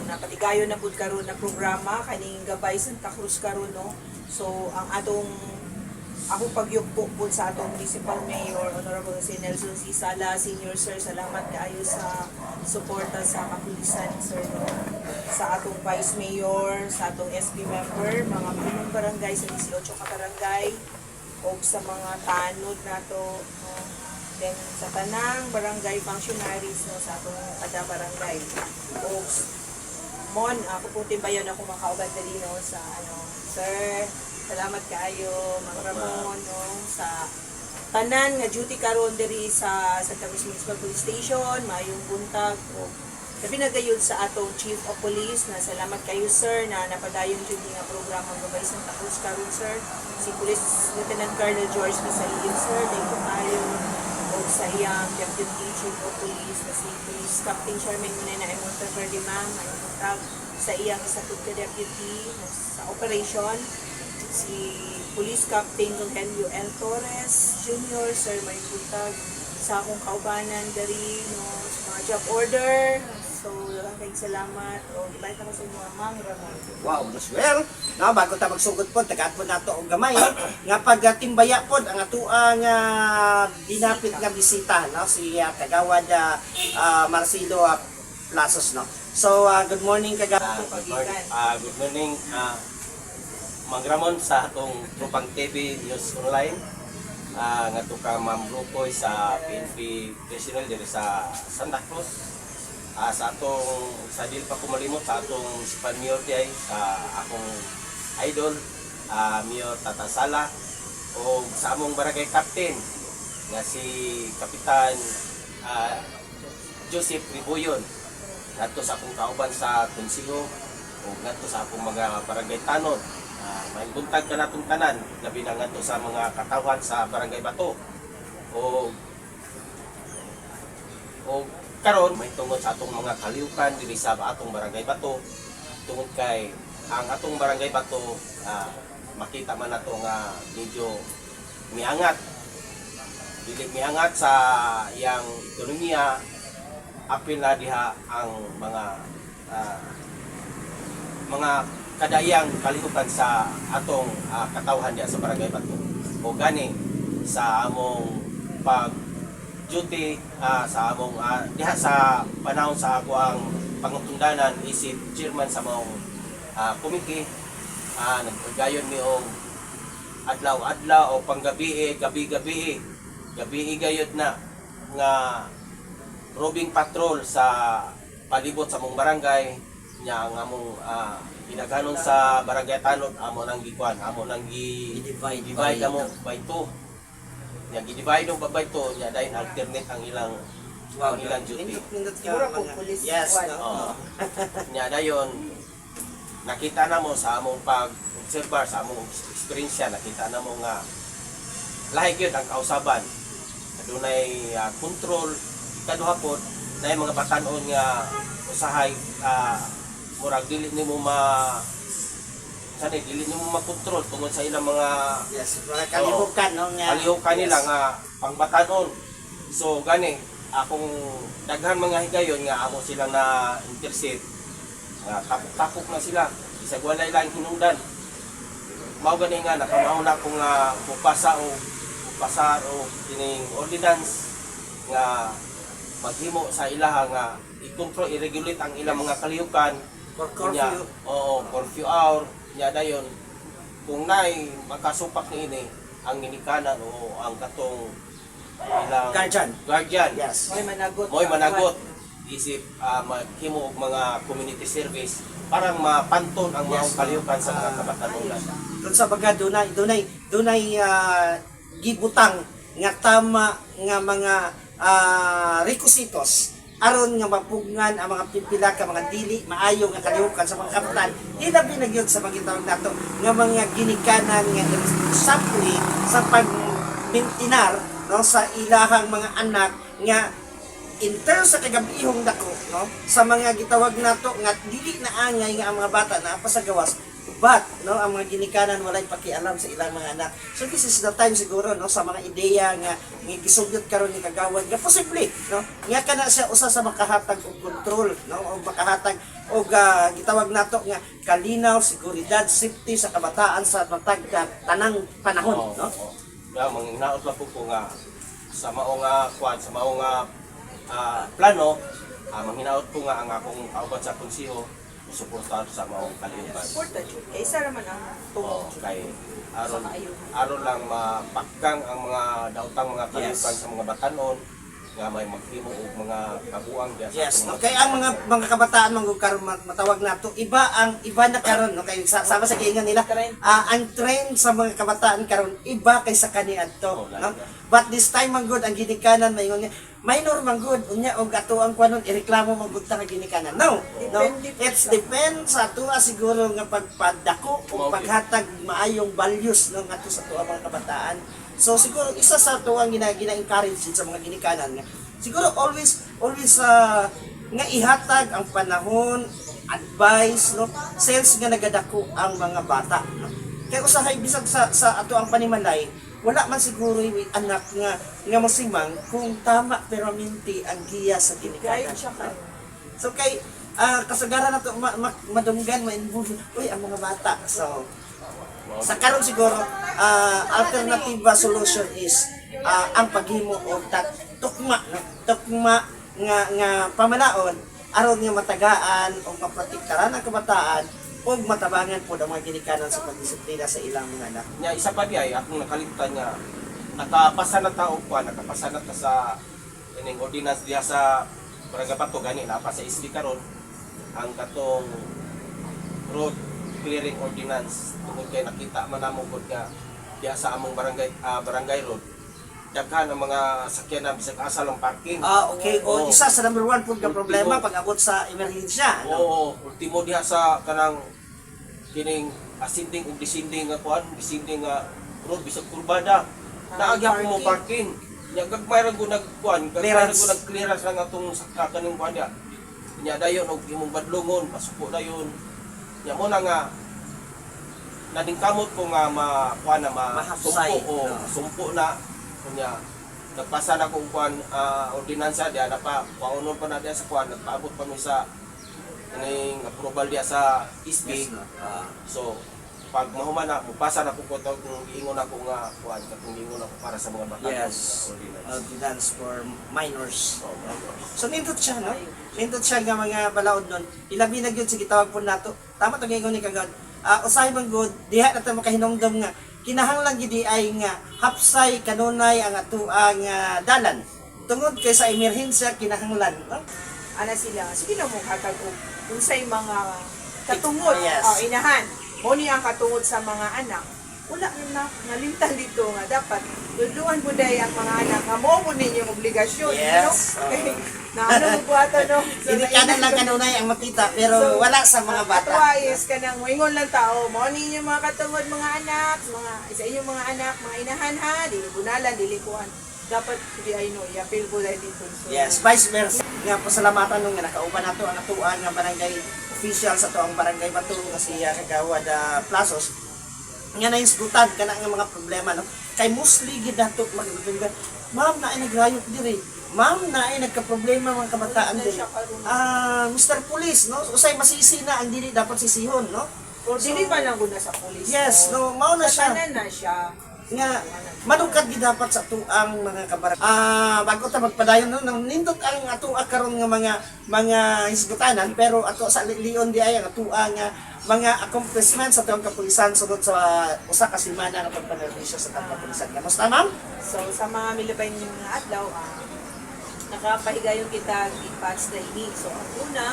ang napatigayon na pud karon na programa kaning Gabay Santa Cruz karon no. So ang ako pagyugpo po sa atong Municipal Mayor Honorable si Nelson C. Sala, Senior Sir, salamat kaayo sa suporta sa kapulisan Sir no? Sa atong Vice Mayor, sa atong SB member, mga punong barangay sa 18 ka barangay o sa mga tanod nato no? Then sa tanang barangay functionaries no, sa atong kada barangay o mon ako po timbayon ako makauban dali no sa Sir. Salamat kaayo, Mang Ramon, no, sa tanan nga duty karon diri sa Santa Cruz Municipal Police Station, maayong buntag o labi na gayud sa atong Chief of Police na salamat kayo sir na napadayon jud nga programa Gabay Santa Cruz karon sir. Si Police Lieutenant Colonel George Misailin sir, thank you kayo o sa iyang Deputy Chief of Police na si Police Captain Sherman Munay Monteverdi ma'am, maayong buntag sa iyang isa ka deputy sa operation. Si Police Captain Rogelio L. Torres Jr. Sir, may buntag sa akong kaubanan dari no, sa mga job order. So, kayong salamat. O, ibalik na ko sa mga Mang Ramon. Wow, mas well. No, bago ta magsugod po, tagaan po nato og gamay. Nga pagtimbaya po ang atuang dinapit nga bisita, no, si Kagawad Marcelo Plazos, no. So, good morning Kagawad. Good morning, Mang Ramon sa atong Trupang TV News Online. Nga to ka Ma'am Rupoy sa PNP Personnel diri sa Santa Cruz. Sa atong sa dil pa kumalimot sa atong Mayor diay sa akong idol Mayor Tata Sala o sa among barangay captain nga si Kapitan Joseph Riboyon. Ngadto sa akong kauban sa konsiho o ngadto sa akong mga barangay tanod. May buntag ka natong tanan, labi na ngadto sa mga katawhan sa Barangay Bato. O karon may tungod sa atong mga kaliukan diri sa atong Barangay Bato. Tungod kay ang atong Barangay Bato makita man nato nga medyo miangat. Dili miangat sa iyang ekonomiya, apil na diha ang mga kadayang kalihukan sa atong katawhan diya sa Barangay Bato. O gani sa among pag-duty sa among diha sa panahon sa ako ang pangutungdanan isip chairman sa mong komite, nagpagayon mi og adlaw-adlaw o panggabi gabi gayud na nga roving patrol sa palibot sa mong barangay nya ang among pinaganon sa barangay tanod amo nang gikuan amo nang divide amo by 2 nya gi-divide ng by 2 nya dayon alternate ang ilang duty Siguro po police yes squad. no. Nya dayon nakita na mo sa among pag-observe sa among experience nakita na mo nga lahi gyud ang kausaban adunay control kaduha pod na mga batan-on nga usahay murag dili nimo dili nimo makontrol tungod sa ilang mga yes, mga kalihukan no nga kalihukan nila nga pangbatanon. So gani akong daghan mga higayon nga amo sila na intercept nga tapok na sila bisag walay lang hinungdan. Mao gani nga nakamao na akong mupasa o kining ordinance nga maghimo sa ilaha nga i-control i-regulate ang ilang mga kalihukan. for curfew. Curfew hour. Nya dayon kung nay makasupak niini ang ginikanan o ang katong ilang guardian. Yes. Moy managot. Isip maghimo og mga community service para mapanton ang mga kalihukan sa mga kabatanunan. Kung sa baga dunay gibutang nga tama nga mga requisitos aron nga mapugngan ang mga pipila ka mga dili maayo nga kalihukan sa mga kapitan ilabi na gyud sa mga gitawag nato nga mga ginikanan nga sapli sa pagmintinar no sa ilahang mga anak nga in terms sa kagabihong dako no sa mga gitawag nato nga dili na angay nga ang mga bata na pasagawas but no ang mga ginikanan walay pakialam sa ilang mga anak. So this is the time siguro no sa mga ideya nga gisugyot karon ni Kagawad nga posible no nga kana siya usa sa makahatag og control no o makahatag o gitawag nato nga kalinaw, seguridad, safety sa kabataan sa matag tanang panahon, no? Kaya manghinaot lang po nga sa maong kwan, sa maong plano, manghinaot ko nga ang akong kauban sa konsiho suportado sa maong kaliyukan. Important yun. Eh, isa naman ang tungod. Kay aron lang mapakang ang mga daotang mga kaliyukan sa mga batanon nga may maghimo og mga kabuang diya sa Yes, atong no? Kaya ang mga kabataan mga karon matawag nato iba na karon, no? Kay sama sa giingan nila ang trend sa mga kabataan karon iba kaysa kaniadto, no? But this time man good ang ginikanan maingon nga minor man good unya og ato ang kuanon ireklamo man good ta nga ginikanan. No. It's depend sa atua siguro nga pagpadako o paghatag maayong values no ngadto sa atua mga kabataan. So siguro isa sa ato ang gina-encourage sa mga ginikanan nga siguro always nga ihatag ang panahon, advice, no, sense nga nagadako ang mga bata, no. Kaya usahay bisag sa ato ang panimalay, wala man siguro yung anak nga masimang kung tama pero minti ang giya sa ginikanan. So kay kasagaran nato madunggan ma-involve ang mga bata. So sa karon siguro alternative solution is ang paghimo og tukma nga pamanaon aron nga matagaan o maprotektaran ang kabataan o matabangan po ang mga ginikanan sa pagdisiplina sa ilang mga anak. Nya isa pa diay akong nakalimutan nga nakapasa na ta sa ining ordinance diya sa Barangay Bato gani na pa sa SD karon ang katong road clearing ordinance tungod kay nakita man namo gud nga diya sa among barangay road daghan ang mga sakyanan bisag asa lang parking. Okay. O isa sa number 1 po nga problema pag abot sa emerhensya. Oo, ultimo diha sa kanang kining ascending ug descending nga kuan, descending nga road bisag kurbada. Naagya ko mo parking. Nya gagmay ra gud nagkuan, gagmay ra gud nag-clearance lang atong sa kanang kuan dia. Nya dayon og imong badlongon, pasuko dayon. Nya mo na nga nadingkamot ko nga makuan na sumpo na kunya nagpasa na kung kuan ordinansa diya na pa paunon pa na diya sa kuan nagpaabot pa mi sa ning approval diya sa ISB. So pag mahuman na mupasa na ko kung giingon ako nga kuan katong giingon ako para sa mga bata. Yes. Ordinance for minors. So nindot siya, no? Nindot siya nga mga balaod nun. Ilabi na gyud sa gitawag po nato. Tama to giingon ni kagad. Usahay man good diha nato makahinungdom nga kinahanglan gid ay nga hapsay kanunay ang atuang dalan tungod kay sa emerhensya kinahanglan, no? Ana sila sige na mo hatag og unsay mga katungod inahan mo ni ang katungod sa mga anak wala na nalimtan dito nga dapat duduan mo day ang mga anak nga mo po ninyo obligasyon, yes, no? Na ano mo buhata, no? So, ginikanan lang kanunay ang makita pero wala sa mga bata. Otherwise, kanang moingon lang tao, mo ninyo mga katungod mga anak, mga isa inyong mga anak, mga inahan ha, dili bunalan, dili kuan. Dapat di ay no, i-appeal po dahil dito. So, yes, vice versa. Nga pasalamatan nung nga nakauban nato ang atuan nga barangay official sa to ang barangay Bato nga si Kagawad Plasos. Nga naisgutan kana nga mga problema, no? Kay mostly gid nato magdunggan. Ma'am na ay nagrayot diri. Ma'am na ay nagka-problema mga kabataan din. Mr. Police, no? Usay masisi na ang dili dapat sisihon, no? O dili pa lang guna sa police. Yes, no, mao na siya. Tanan na siya. Nga manungkad gid dapat sa tuang mga kabarangay. Bago ta magpadayon no, nindot ang ato karon nga mga hisgutanan pero ato sa lion di ay ang atuang mga accomplishments sa tuang kapulisan sugod sa usa ka semana nga pagpanerbisyo sa tuang kapulisan. Kamusta, ma'am? So sa mga milabay ng mga adlaw, nakapahigayon kita i-patch na ini. So ang una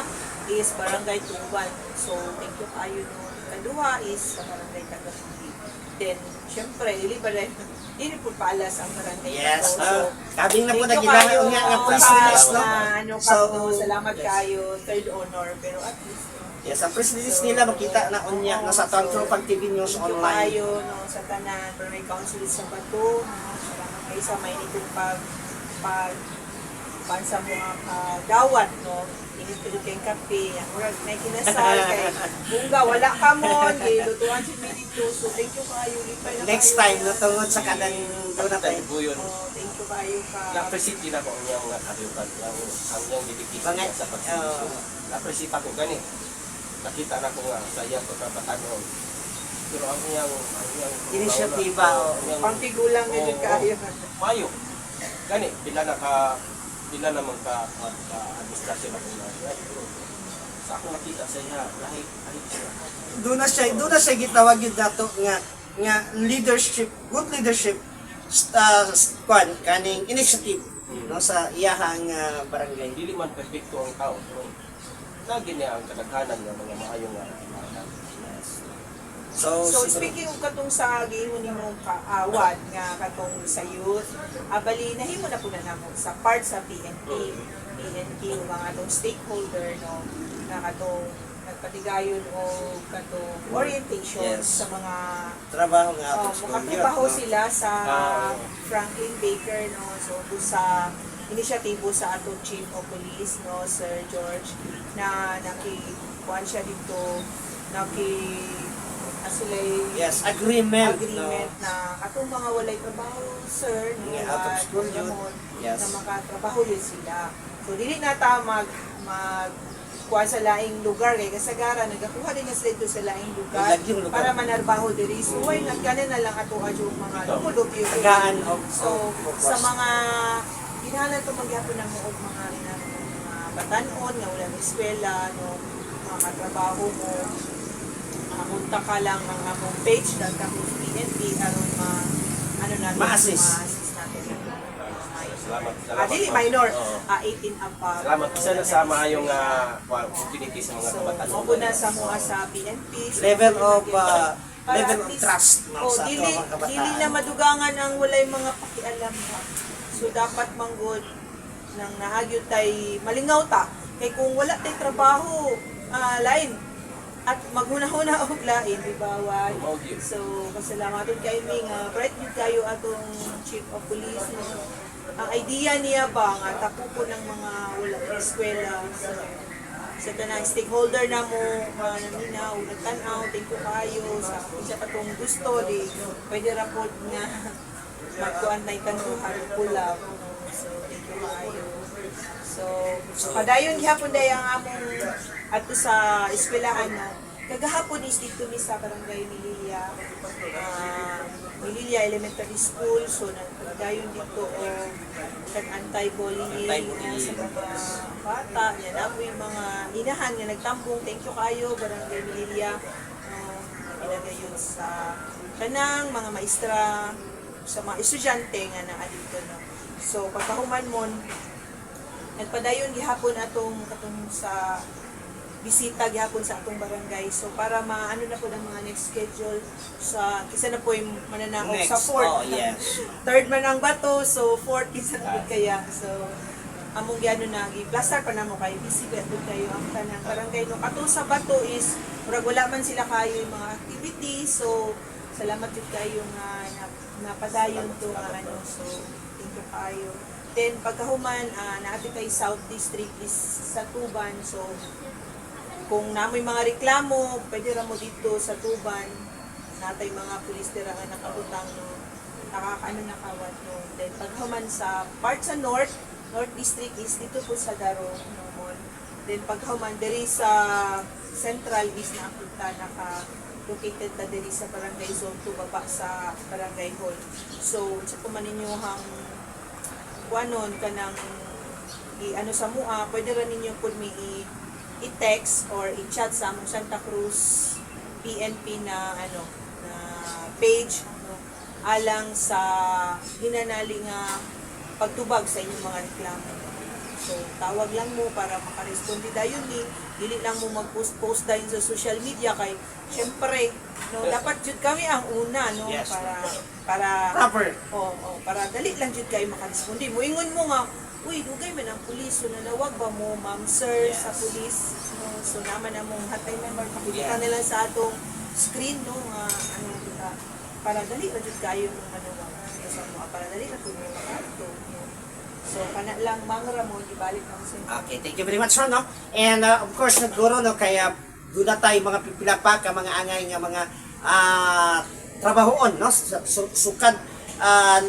is Barangay Tuban. So thank you kayo no. Kaduha is sa Barangay Tagapili. Then syempre dili pa rin po paalas ang Barangay. Yes. So Kabing na po thank you naginawa kayo, nga nga press release, no? Salamat yes. kayo, third honor pero at least yes, ang press release nila makita na unya nga sa tuang Tropang TV News thank you online. kayo no sa tanan Barangay Council sa Bato. Salamat kayo sa mainitong pag sa mga dawat, no? Init-init kayong kape, ang murag may kinasal, kay bunga, wala ka mo, lutuan si Milito, so thank you kayo, lipay na Next kayo. time, no, tungod sa kanang doon na tayo. Buyon. Thank you kayo ka. Na-appreciate din ako ang iyang kaliukan, ang iyang dedication Mga- sa pagsiservisyo. Na-appreciate ako gani. nakita na ko nga sa iya pagkakatanon. Pero ang iyang Inisyatiba, o. Pangtigulang na yun kayo. Mayo. Gani, bila naman ka-administrasyon ako na. Sa ako nakita sa iya, lahit siya. Doon na siya gitawag yun dato nga leadership, good leadership, kaning initiative, no, sa iyahang barangay. Dili man perfecto ang tao, pero lagi niya ang kadaghanan ng mga maayong nga. So siguro- speaking of katong sa gihimo nimo kaawad nga katong sa youth, abali nahimo na po na namo sa part sa PNP ug ang atong stakeholder no na katong nagpatigayon o katong orientation Yes. sa mga trabaho nga atong school makatrabaho youth, no? sila sa Ah. Franklin Baker no so do sa inisyatibo sa atong Chief of Police no Sir George na nakikuan siya dito asulay Yes, agreement. agreement No? na katong mga walay trabaho sir no Nga, out of at school yun. gamon, Yes. na makatrabaho yun sila so dili na ta mag kuha sa laing lugar kay kasagara nagakuha din na sila dito sa laing lugar Laing lugar. para manarbaho diri so why nagkana na lang ato yung mga lumulubyo Tagaan of so of sa course. mga ginahanan to magyapon ng muog mga ginhanan ng mga batanon nga wala ng eskwela no mga katrabaho mo punta ka lang ang among page ng Tapos PNP aron ano na Ma-assist. ma-assist natin Salamat. dili minor Oo. 18 up pa Salamat isa na sa maayong opportunity sa mga so kabataan. mo na sa mga sa PNP so, Level of para level at of least, trust no, sa ato dili, mga kabataan. dili na madugangan ang walay mga pakialam ha. So dapat manggod nang nahagyod tay malingaw ta kay kung wala tay trabaho lain at maghuna-huna og lain di ba why so pasalamaton kay mi nga bright gyud kayo atong Chief of Police no ang idea niya ba nga tapupo ng mga wala eskwela sa tanang stakeholder na mo naminaw nagtan-aw thank you kayo sa isa pa tong gusto di pwede report nga magkuan na ikanduhan pula so thank you kayo so padayon gihapon day ang among ato sa eskwelahan na kagahapon is dito mi sa barangay Mililia Mililia Elementary School so nagdayon dito o anti-bullying sa mga bata yan ako yung mga inahan nga nagtambong thank you kayo barangay Mililia ilagay yun sa kanang mga maestra sa mga estudyante nga naa dito no so pagkahuman mo nagpadayon gihapon atong sa bisita gihapon sa atong barangay so para maano na po ng mga next schedule sa kisa na po yung mananaog sa Next, fourth oh, yes. third man ang bato so fourth kisa na po kaya so among gyano na gi-plaster pa namo kay busy po kayo ang tanang barangay no kato sa bato is murag wala man sila kayo yung mga activities so salamat jud kayo nga napadayon to nga ano so thank you kayo then pagkahuman naati kay South District is sa Tuban so kung namoy mga reklamo pwede ra mo dito sa Tuban natay mga pulis dira nga nakabutang no nakakaano nakawat no then paghuman sa part sa North District is dito po sa Daro no mall then paghuman diri sa Central is naapunta located ta diri sa Barangay Zone 2 baba sa Barangay Hall so sa man ninyo hang kuanon kanang ano sa mua pwede ra ninyo pud mi i-text or i-chat sa among Santa Cruz PNP na na page no alang sa hinanali nga pagtubag sa inyong mga reklamo so tawag lang mo para makaresponde dayon ni dili lang mo mag-post dayon sa social media kay syempre no dapat jud kami ang una no Yes. para Proper. para dali lang jud kayo makaresponde moingon mo nga uy, dugay man ang pulis. So, nanawag ba mo, ma'am, sir, Yes. sa pulis? No? So, naman na mong hatay number. Pakikita Yeah. nila sa atong screen, no? Kita. Para dali na jud kayo ng manawag. So, para dali na po yung makato. No? So, kana lang, mangra mo, ibalik ng sa Okay, thank you very much, Ron, no? And of course, naguro, no, kaya doon na tayo mga pipila pa ka mga angay nga mga trabahoon, no? Sukad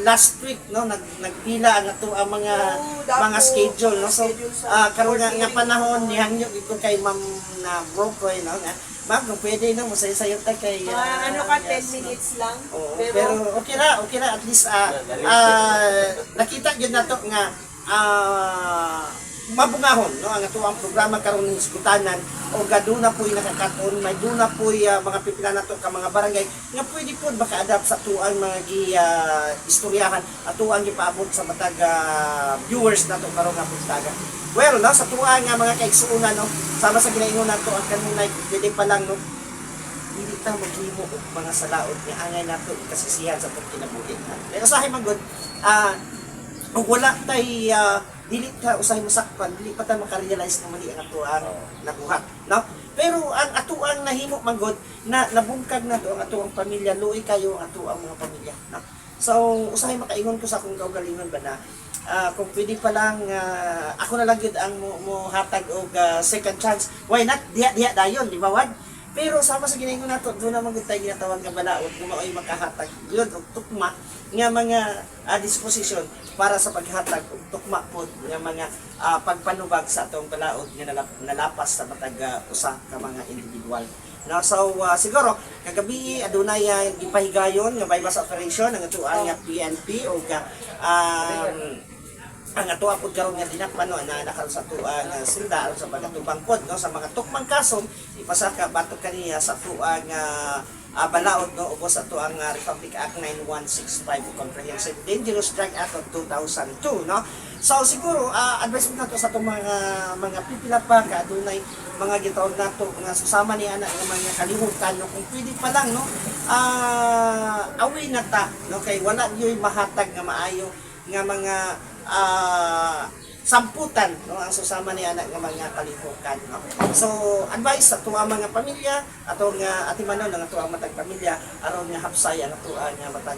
last week no nagpila ang ato ang mga Oo, dako. mga schedule no so Schedule sa karon nga court panahon nihangyo ito kay Ma'am na Brokoy no nga ma'am kung pwede no masaya-sayo ta kay Ano ka, 10 yes, no? minutes lang. Oo, pero okay ra at least nakita gyud nato nga mabungahon no ang ato ang programa karon ng Hisgutanan o gaduna po'y nakakaton may duna po'y mga pipila nato ka mga barangay nga pwede pod maka-adapt sa tuang mga istoryahan at tuang gipaabot sa matag viewers nato karon nga puntaga. Well no sa tuang nga mga kaigsuonan no sama sa ginaingon nato ang kanunay pwede pa lang no dili ta maghimo og mga salaod nga angay nato ikasisihan sa pagkinabuhi. Pero usahay man gud kung wala tay dili ka usahay musakpan, dili pa ta makarealize nga mali ang atuang nabuhat, no? Pero ang atuang nahimo manggod na nabungkag na to ang atuang pamilya, luoy kayo ang atuang mga pamilya, no? So usahay makaingon ko sa akong kaugalingon ba na kung pwede pa lang ako na lang gyud ang mo hatag og second chance. Why not? Diha dayon, di ba wad? Pero sama sa ginaingon nato, doon naman gud tayo ginatawag nga balaod kung mao'y makahatag yun og tukma nga mga disposisyon para sa paghatag og tukma pod nga mga pagpanubag sa atong balaod nga nalapas sa matag usa ka mga individual. No, so siguro kagabi adunay gipahigayon nga bypass operation ang atuang PNP o ang ato apod karon nga dinakpan no na nakaroon sa tuang silda sa pagatubang pod no sa mga tukmang kaso ipasaka batok kaniya sa tuang balaod no ubos sa tuang Republic Act 9165 Comprehensive Dangerous Drug Act of 2002 no. So siguro advice nato sa atong mga pipila pa ka adunay mga gitawag nato nga susama ni ana nga mga kalihutan no kung pwede pa lang no away na ta no kay wala gyoy mahatag nga maayo nga mga samputan no ang susama ni anak nga mga kalihukan no. So advice sa tuwa mga pamilya ato nga atimanon nga tuwa matag pamilya aron nga hapsay ang tuwa nga matag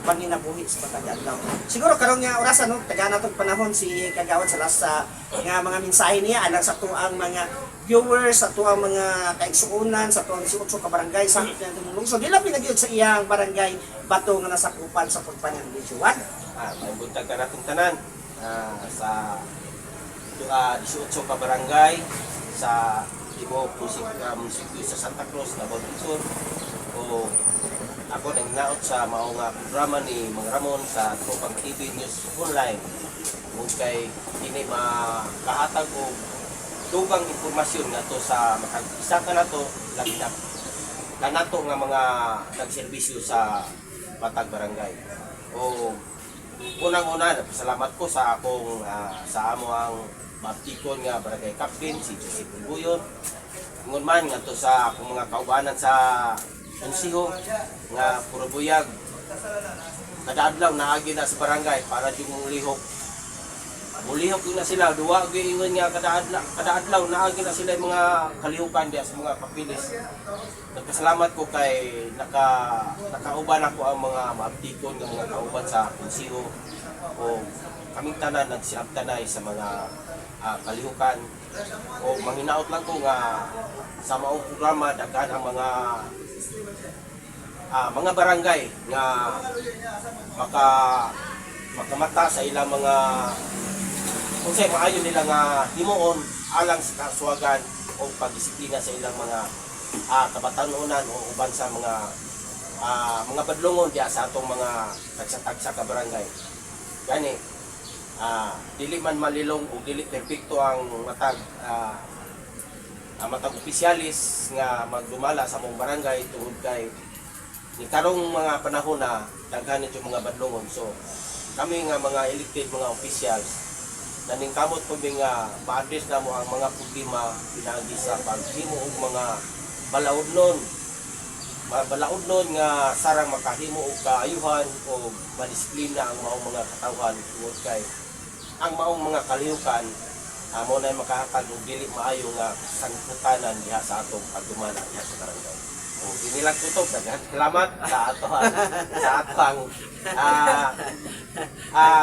panginabuhi sa matag adlaw. Siguro karon nga orasan no taga natong panahon si kagawad sa lasa nga mga mensahe niya alang sa tuang mga viewers sa tuang mga kaigsuonan sa tuang 18 ka barangay sa tumulong. So dila pinagyud sa iyang barangay bato nga nasakupan sa pagpanyan video 1. May buntag ka natong tanan sa 18 ka barangay sa Tibo munisipyo sa Santa Cruz na Bautisor o ako nagnaot sa mao nga programa ni Mang Ramon sa Tupang TV News Online ug kay kini makahatag og dugang impormasyon nato sa makag-isa ka nato labi na kanato nga mga nagserbisyo sa matag barangay o unang-una, salamat ko sa akong sa amo ang maptikon nga barangay captain si Jose Buyon. Ngun man nga to sa akong mga kaubanan sa konsiho nga puro buyag. Kada adlaw naagi na sa barangay para di mulihok. Mulihok na sila duwa gyud ingon nga kada adlaw naagi na sila mga kalihukan diya sa mga papilis. Nagpasalamat ko kay nakauban ako ang mga maaptikon ng mga kauban sa konsiho o kaming tanan nagsiabtanay sa mga kalihukan o manghinaot lang ko nga sa maong programa daghan ang mga barangay nga makamata sa ilang mga kung sa'yo maayo nila nga himuon alang sa kaswagan o pagdisiplina sa ilang mga kabatanunan o uban sa mga badlongon diya sa atong mga tagsa-tagsa ka barangay. Gani dili man malilong o dili perpekto ang matag opisyalis nga magdumala sa mong barangay tungod kay ni karong mga panahon na daghan ito mga badlongon. So kami nga mga elected mga officials naning kamot ko nga ma-address na mo ang mga problema pinagi sa paghimo og mga balaod nga sarang makahimo og kaayuhan o madisiplina ang maong mga katawhan tungod kay ang maong mga kalihukan amo na makahatag og dili maayo nga sangputanan diha sa atong pagdumala diha sa barangay. O inilang tutok daghan salamat sa atong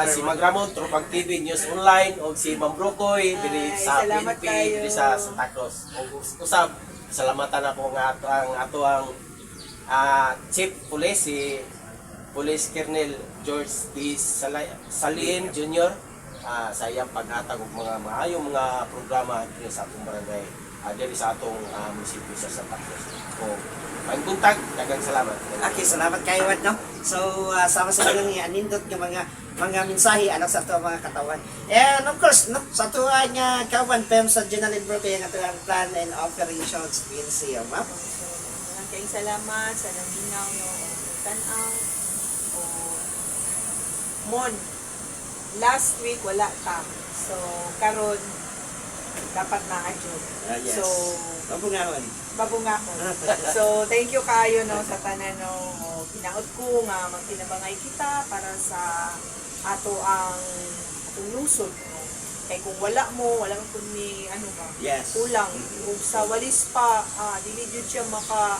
si Mang Ramon Tupang TV News Online o si Ma'am Brokoy diri sa PNP diri sa Santa Cruz. Usab salamatan ako nga ang Chief Police si Police Colonel George D. Salin Jr. Sa iyang paghatag og mga maayong mga programa diri sa atong barangay, diri sa atong munisipyo sa Santa Cruz. O pangbuntag, daghang salamat. Okay, salamat kayo, no? So, sama sa ilang anindot ng mga mensahe anak sa ato mga katawan. And of course, no, sa ato nga kawan PEM sa General Improvement ang ato ang plan and operations PNC, ma'am. Maraming salamat sa naminaw no tan-aw o mon last week wala ta. So karon dapat na adjud. Yes. So Mabungawan. babungahon. So thank you kayo no sa tanan no hinaot ko nga magtinabangay kita para sa atong lungsod no. Kay kung wala kun ni ano ba Yes. kulang ug sa walis pa dili jud siya maka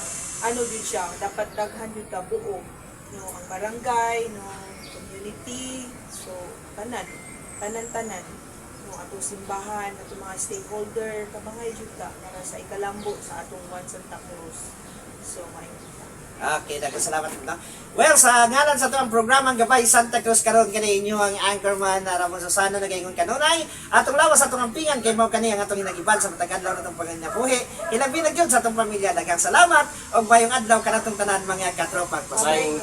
jud siya dapat daghan jud ta buo no ang barangay no community so tanan no atong simbahan atong mga stakeholder kabangay jud ta para sa ikalambo sa atong One Santa Cruz so maayong Okay, salamat no. Well, sa ngalan sa itong programang Gabay Santa Cruz karon kani inyo ang anchorman na Ramon Susano nagaingon kanunay atong lawas atong ampingan kay mao kani ang atong hinagiban sa matag adlaw natong paganabuhi. Ilabi na gyud sa atong pamilya daghang salamat ug bayong adlaw kanatong tanan mga katropa. Maayong